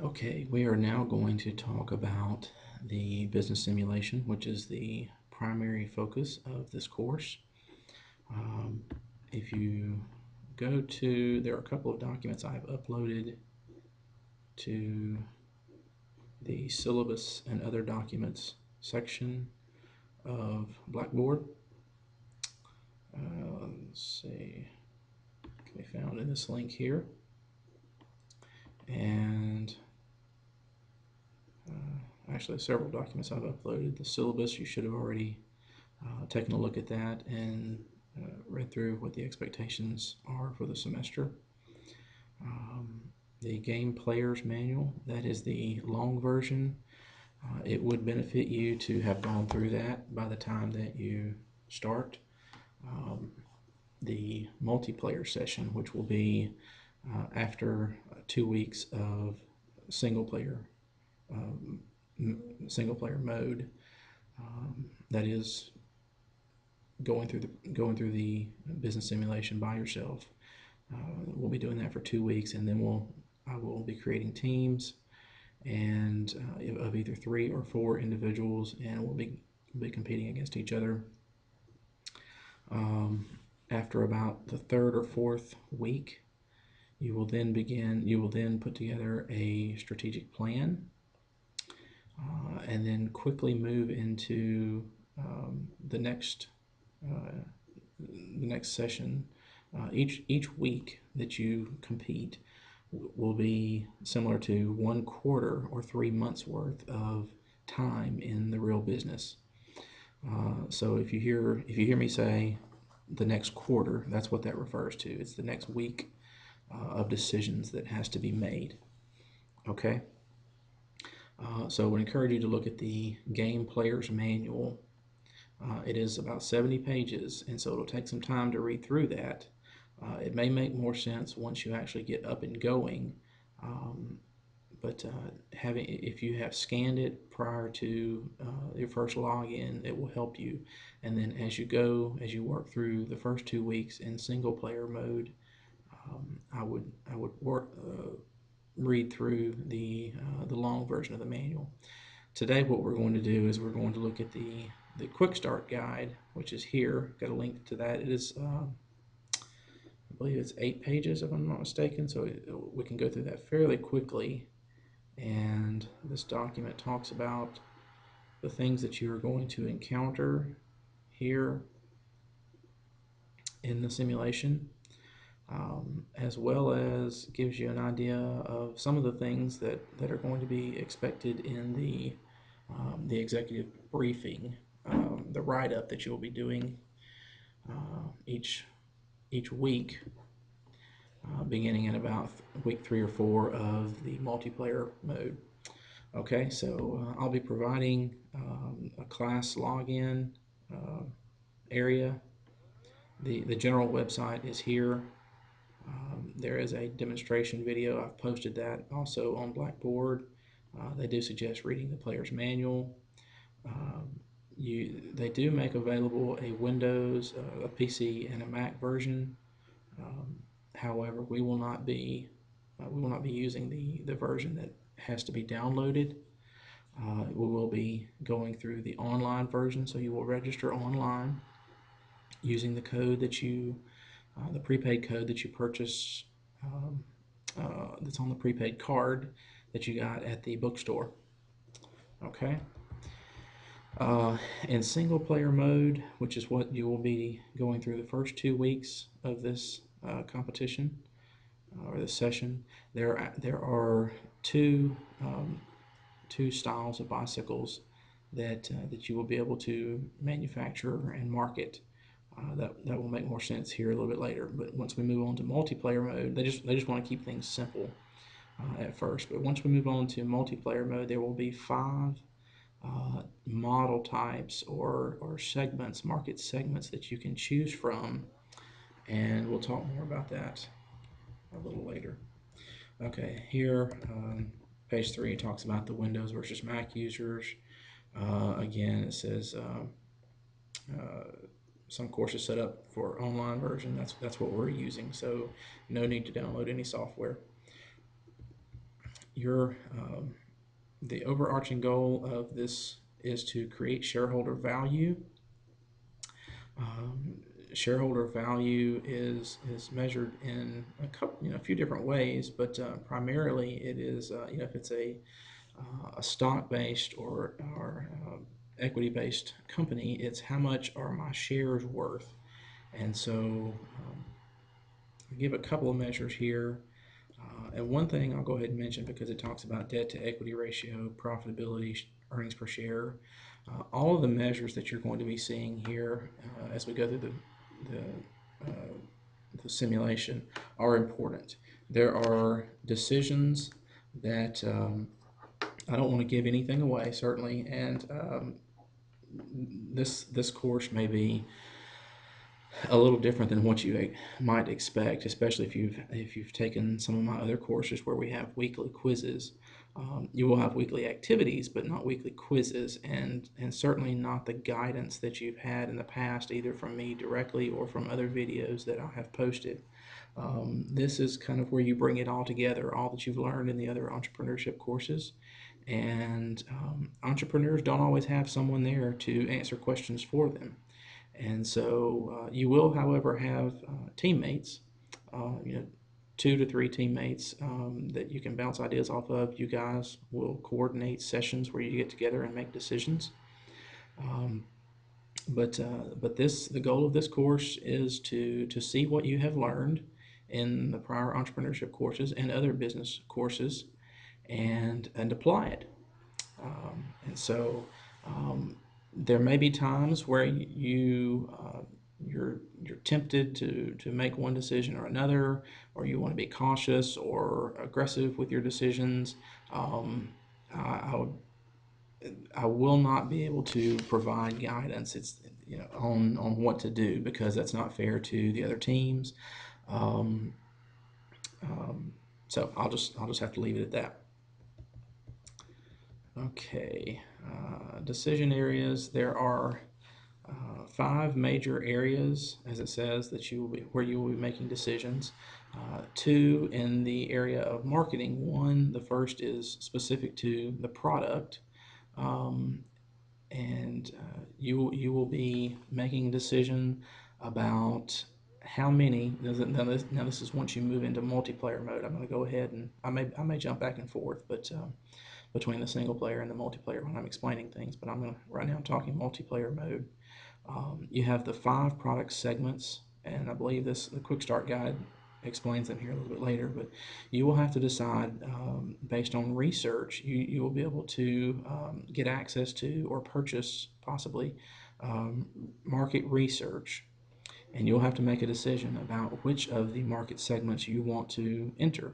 Okay, we are now going to talk about the business simulation, which is the primary focus of this course. Um, if you go to, there are a couple of documents I've uploaded to the syllabus and other documents section of Blackboard. Let's see, can be found in this link here. And actually several documents I've uploaded. The syllabus, you should have already taken a look at that and read through what the expectations are for the semester. The game player's manual, that is the long version. It would benefit you to have gone through that by the time that you start the multiplayer session, which will be after 2 weeks of single player mode. That is going through the business simulation by yourself. We'll be doing that for 2 weeks, and then I will be creating teams and of either 3 or 4 individuals, and we'll be competing against each other. After about the 3rd or 4th week, you will then put together a strategic plan, and then quickly move into the next session. Each week that you compete will be similar to 1 quarter or 3 months worth of time in the real business. So if you hear me say the next quarter, that's what that refers to. It's the next week of decisions that has to be made. Okay. So I would encourage you to look at the game player's manual. It is about 70 pages, and so it'll take some time to read through that. It may make more sense once you actually get up and going, but if you have scanned it prior to your first login, it will help you. And then as you work through the first 2 weeks in single player mode, I would read through the long version of the manual. Today, what we're going to do is we're going to look at the quick start guide, which is here. Got a link to that. It is, I believe it's 8 pages if I'm not mistaken, so we can go through that fairly quickly. And this document talks about the things that you are going to encounter here in the simulation, as well as gives you an idea of some of the things that are going to be expected in the executive briefing, the write-up that you'll be doing each week, beginning in about week 3 or 4 of the multiplayer mode. Okay, so I'll be providing a class login area. The general website is here. There is a demonstration video. I've posted that also on Blackboard. They do suggest reading the player's manual. They do make available a Windows, a PC, and a Mac version. However, we will not be using the version that has to be downloaded. We will be going through the online version, so you will register online using the code that the prepaid code that you purchase, that's on the prepaid card that you got at the bookstore. Okay. In single player mode, which is what you will be going through the first 2 weeks of this competition or this session, there are two styles of bicycles that you will be able to manufacture and market. That will make more sense here a little bit later. But once we move on to multiplayer mode, they just want to keep things simple at first. But once we move on to multiplayer mode, there will be 5 model types or segments, market segments that you can choose from, and we'll talk more about that a little later. Okay, here page 3 talks about the Windows versus Mac users. Again, it says some courses set up for online version. That's what we're using, so no need to download any software. your the overarching goal of this is to create shareholder value. Um, Shareholder value is measured in a few different ways, but primarily it is if it's a stock based or equity based company, it's how much are my shares worth. And so I'll give a couple of measures here. And one thing I'll go ahead and mention because it talks about debt to equity ratio, profitability, earnings per share. All of the measures that you're going to be seeing here as we go through the, uh, the simulation are important. There are decisions that I don't want to give anything away, certainly, and this course may be a little different than what you might expect, especially if you've taken some of my other courses where we have weekly quizzes. You will have weekly activities, but not weekly quizzes, and certainly not the guidance that you've had in the past, either from me directly or from other videos that I have posted. This is kind of where you bring it all together, all that you've learned in the other entrepreneurship courses. And entrepreneurs don't always have someone there to answer questions for them. And so you will, however, have teammates, you know, 2 to 3 teammates that you can bounce ideas off of. You guys will coordinate sessions where you get together and make decisions. Um, but the goal of this course is to see what you have learned in the prior entrepreneurship courses and other business courses, and apply it. And so there may be times where you're tempted to make one decision or another, or you want to be cautious or aggressive with your decisions. I I will not be able to provide guidance. It's on what to do because that's not fair to the other teams. Um, um, so I'll just have to leave it at that. Okay, decision areas. There are 5 major areas, as it says, that where you will be making decisions. 2 in the area of marketing. One, the first is specific to the product, um, and you will be making a decision about how many. Now this is once you move into multiplayer mode. I'm going to go ahead and I may jump back and forth, but between the single player and the multiplayer when I'm explaining things. But right now I'm talking multiplayer mode. You have the 5 product segments, and I believe the quick start guide explains them here a little bit later, but you will have to decide based on research. You will be able to get access to or purchase possibly market research, and you'll have to make a decision about which of the market segments you want to enter,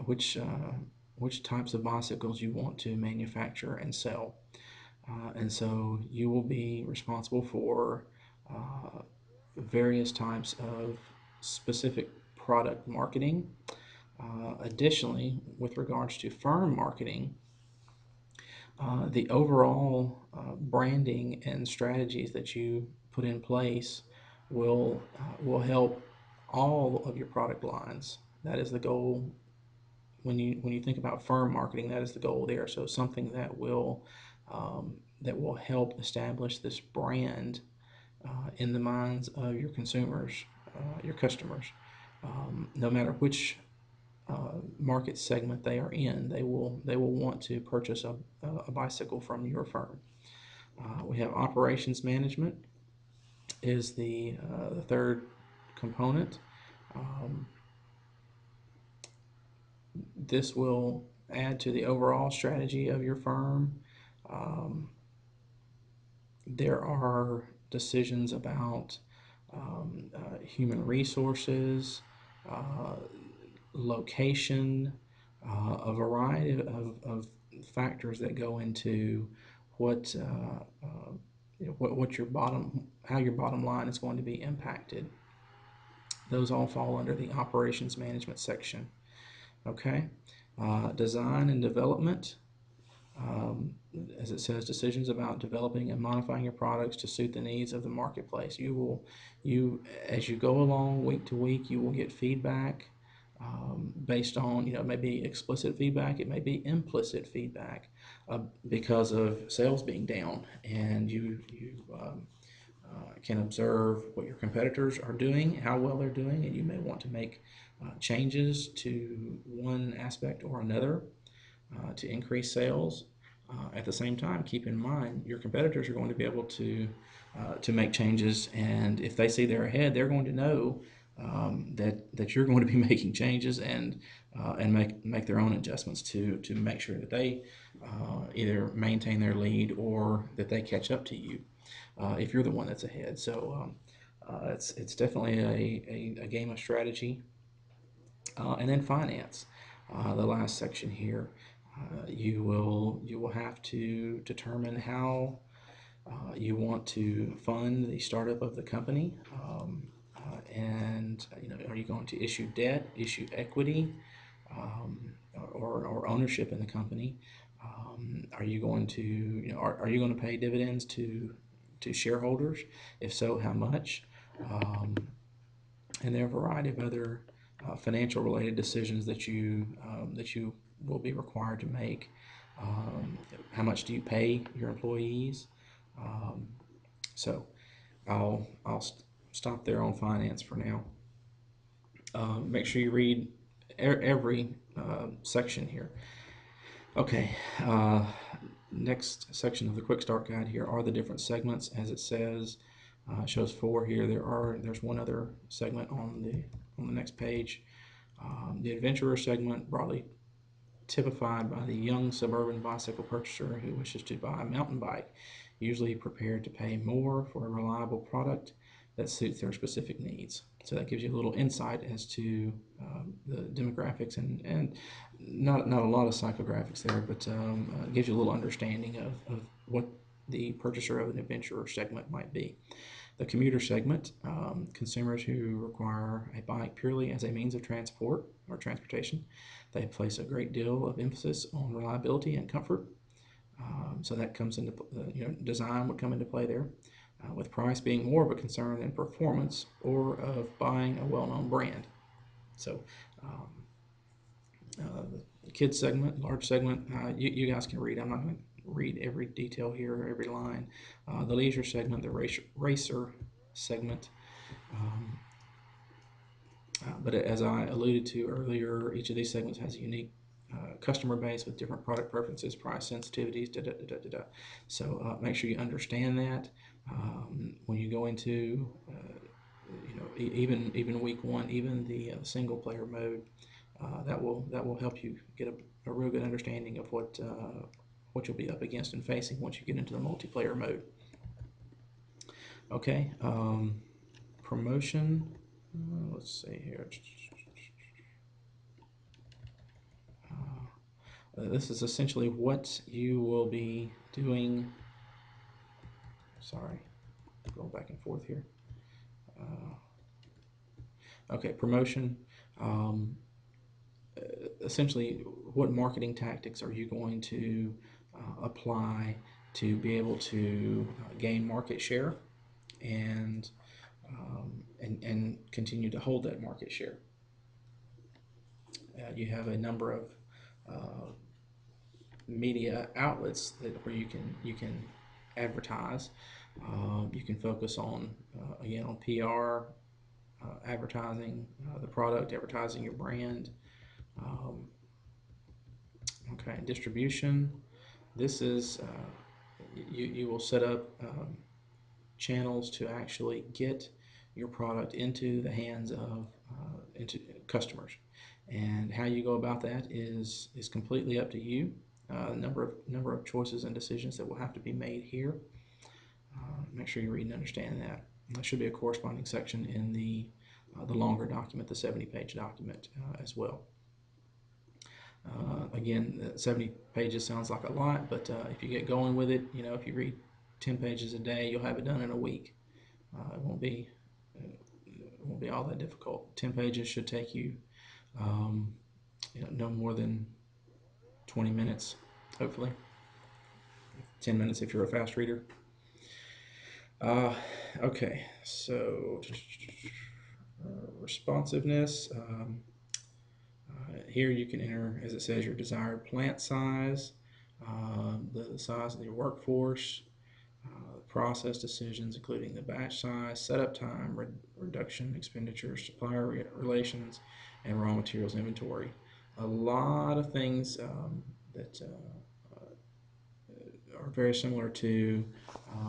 which types of bicycles you want to manufacture and sell. And so you will be responsible for various types of specific product marketing. Additionally, with regards to firm marketing, the overall branding and strategies that you put in place will help all of your product lines. That is the goal. When you think about firm marketing, that is the goal there. So something that will help establish this brand in the minds of your consumers, your customers. No matter which market segment they are in, they will want to purchase a bicycle from your firm. We have operations management is the third component. This will add to the overall strategy of your firm. There are decisions about human resources, location, a variety of factors that go into what how your bottom line is going to be impacted. Those all fall under the operations management section. Okay, design and development. As it says, decisions about developing and modifying your products to suit the needs of the marketplace. As you go along week to week, you will get feedback based on, it may be explicit feedback, it may be implicit feedback, because of sales being down, and you can observe what your competitors are doing, how well they're doing, and you may want to make changes to one aspect or another to increase sales. At the same time, keep in mind your competitors are going to be able to make changes, and if they see they're ahead, they're going to know that you're going to be making changes, and make their own adjustments to make sure that they either maintain their lead or that they catch up to you if you're the one that's ahead. So it's definitely a game of strategy. And then finance, the last section here. You will have to determine how you want to fund the startup of the company, and are you going to issue debt, issue equity, or ownership in the company? Are you going to are you going to pay dividends to shareholders? If so, how much? And there are a variety of other financial related decisions that you will be required to make. How much do you pay your employees? Um, so I'll stop there on finance for now. Make sure you read every section here. Okay, next section of the quick start guide here are the different segments. As it says, shows 4 here. There's one other segment on the next page. The adventurer segment, broadly typified by the young suburban bicycle purchaser who wishes to buy a mountain bike, usually prepared to pay more for a reliable product that suits their specific needs. So that gives you a little insight as to the demographics, and not a lot of psychographics there, but gives you a little understanding of what the purchaser of an adventurer segment might be. The commuter segment, consumers who require a bike purely as a means of transport or transportation. They place a great deal of emphasis on reliability and comfort. So that comes into, design would come into play there, with price being more of a concern than performance or of buying a well-known brand. So the kids segment, large segment, you guys can read. I'm not going to read every detail here, every line. The leisure segment, the racer segment. But as I alluded to earlier, each of these segments has a unique customer base with different product preferences, price sensitivities, So make sure you understand that when you go into, even week 1, even the single player mode. That will help you get a real good understanding of what you'll be up against and facing once you get into the multiplayer mode. Okay, promotion. Let's see here. This is essentially what you will be doing. Sorry, going back and forth here. Okay, promotion. Essentially, what marketing tactics are you going to apply to be able to gain market share and continue to hold that market share? You have a number of media outlets where you can advertise. You can focus on again on PR, advertising the product, advertising your brand. Okay, distribution. This is you will set up channels to actually get your product into the hands of into customers, and how you go about that is completely up to you. Number of choices and decisions that will have to be made here. Make sure you read and understand that. There should be a corresponding section in the longer document, the 70-page document as well. Again, 70 pages sounds like a lot, but if you get going with it, if you read 10 pages a day, you'll have it done in a week. It won't be all that difficult. 10 pages should take you, no more than 20 minutes, hopefully. 10 minutes if you're a fast reader. Okay, so responsiveness. Here you can enter, as it says, your desired plant size, the size of your workforce, process decisions, including the batch size, setup time, reduction expenditures, supplier relations, and raw materials inventory. A lot of things that are very similar to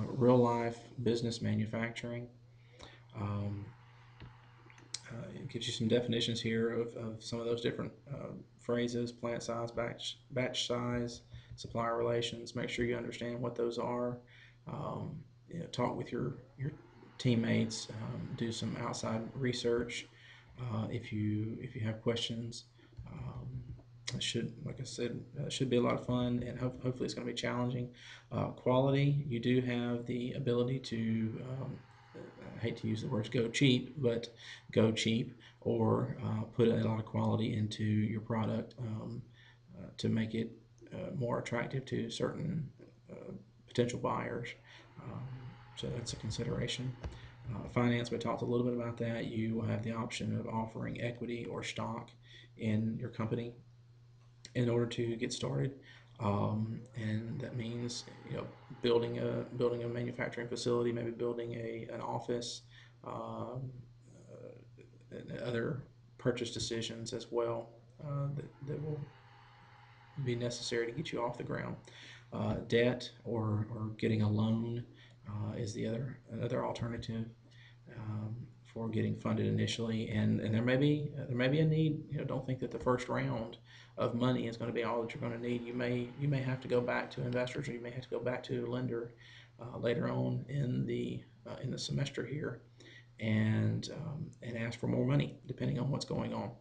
real life business manufacturing. Um, it gives you some definitions here of some of those different phrases: plant size, batch size, supplier relations. Make sure you understand what those are. Um, talk with your teammates. Do some outside research if you have questions. It should, like I said, should be a lot of fun, and hopefully it's going to be challenging. Quality, you do have the ability to, I hate to use the words go cheap, but go cheap, or put a lot of quality into your product to make it more attractive to certain potential buyers. Um, so that's a consideration. Finance, we talked a little bit about that. You will have the option of offering equity or stock in your company in order to get started. And that means building a manufacturing facility, maybe building an office, um, and other purchase decisions as well that will be necessary to get you off the ground. Debt or getting a loan is the another alternative for getting funded initially, and there may be a need. Don't think that the first round of money is going to be all that you're going to need. You may have to go back to investors, or you may have to go back to a lender later on in the semester here, and ask for more money depending on what's going on.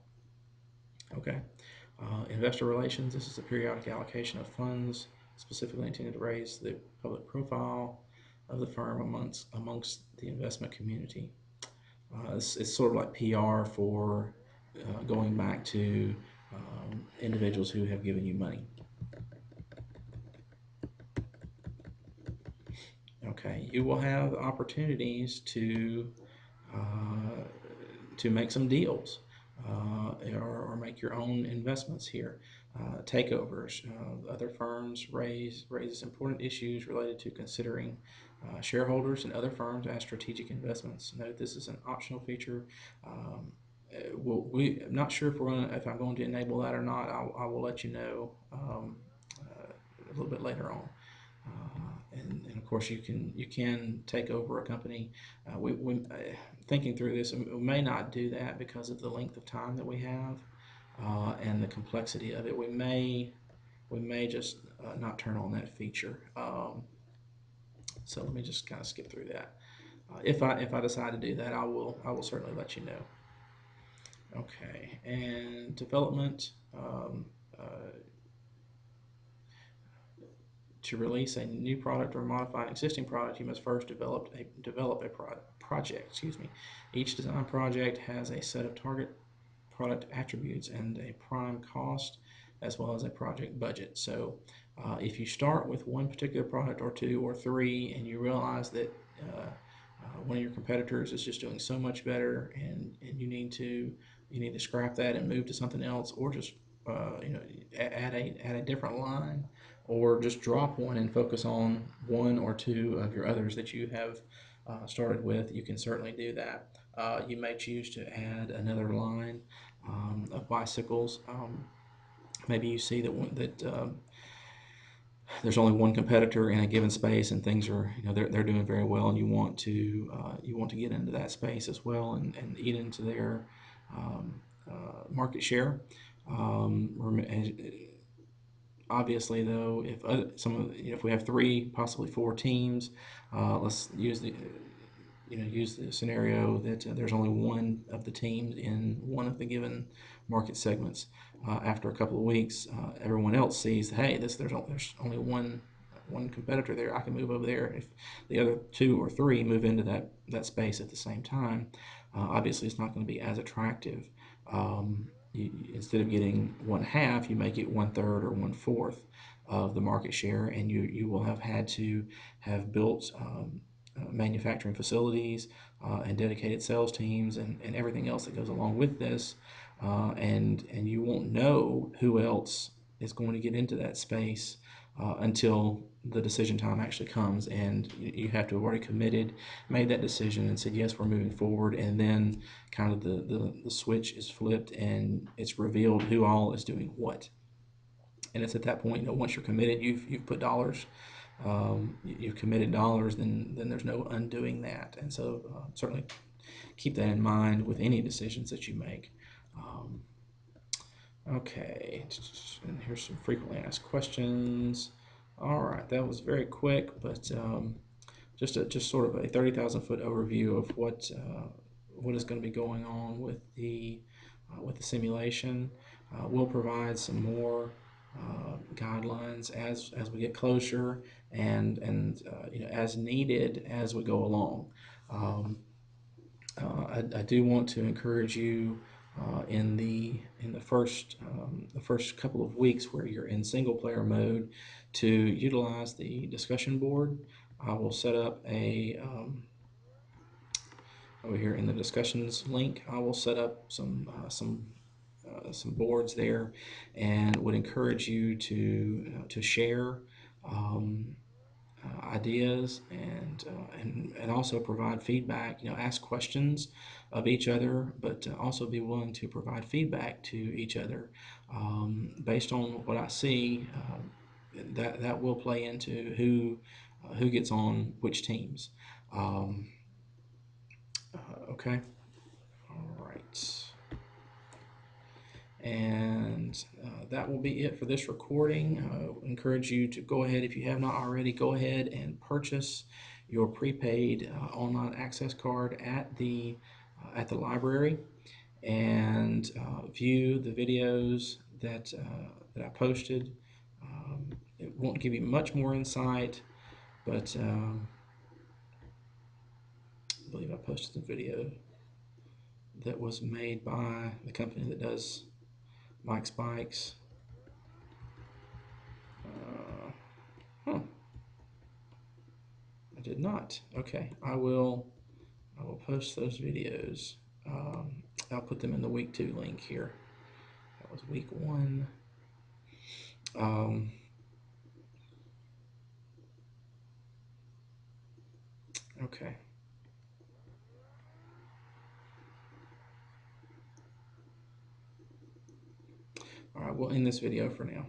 Okay. Investor relations. This is a periodic allocation of funds specifically intended to raise the public profile of the firm amongst the investment community. It's sort of like PR for going back to individuals who have given you money. Okay, you will have opportunities to make some deals or make your own investments here. Takeovers. Other firms raises important issues related to considering shareholders and other firms as strategic investments. Note this is an optional feature. I'm not sure if I'm going to enable that or not. I will let you know a little bit later on. And of course, you can take over a company. Thinking through this, we may not do that because of the length of time that we have and the complexity of it. We may just not turn on that feature. So let me just kind of skip through that. If I decide to do that, I will certainly let you know. Okay, and development. To release a new product or modify an existing product, you must first develop a project. Excuse me. Each design project has a set of target product attributes and a prime cost, as well as a project budget. So, if you start with one particular product or two or three, and you realize that one of your competitors is just doing so much better, and you need to scrap that and move to something else, or just add a different line, or just drop one and focus on one or two of your others that you have started with, you can certainly do that. You may choose to add another line of bicycles. Maybe you see that there's only one competitor in a given space, and things are they're doing very well, and you want to get into that space as well, and eat into their market share. Obviously, though, if we have three, possibly four teams, let's use the scenario that there's only one of the teams in one of the given market segments. After a couple of weeks, everyone else sees, hey, there's only one competitor there. I can move over there. If the other two or three move into that space at the same time, obviously it's not going to be as attractive. Instead of getting one half, you may get 1/3 or 1/4 of the market share, and you will have had to have built manufacturing facilities and dedicated sales teams and everything else that goes along with this and you won't know who else is going to get into that space until the decision time actually comes, and you have to have already committed, made that decision, and said yes, we're moving forward, and then kind of the switch is flipped and it's revealed who all is doing what. And it's at that point, once you're committed, you've put dollars, you've committed dollars, then there's no undoing that. And so certainly keep that in mind with any decisions that you make. Um, okay, and here's some frequently asked questions. All right, that was very quick, but just sort of a 30,000 foot overview of what is going to be going on with the simulation. We'll provide some more guidelines as we get closer, and as needed as we go along. Um, I do want to encourage you in the first couple of weeks where you're in single player mode to utilize the discussion board. I will set up over here in the discussions link. I will set up some boards there, and would encourage you to share um, ideas and also provide feedback. Ask questions of each other, but also be willing to provide feedback to each other based on what I see. That will play into who gets on which teams. Um, okay, all right. And that will be it for this recording. I encourage you to go ahead, if you have not already, go ahead and purchase your prepaid online access card at the library, and view the videos that I posted. It won't give you much more insight, but I believe I posted the video that was made by the company that does Mike Spikes. Huh. I did not. Okay, I will post those videos. I'll put them in the week 2 link here. That was week 1. Um, okay. All right, we'll end this video for now.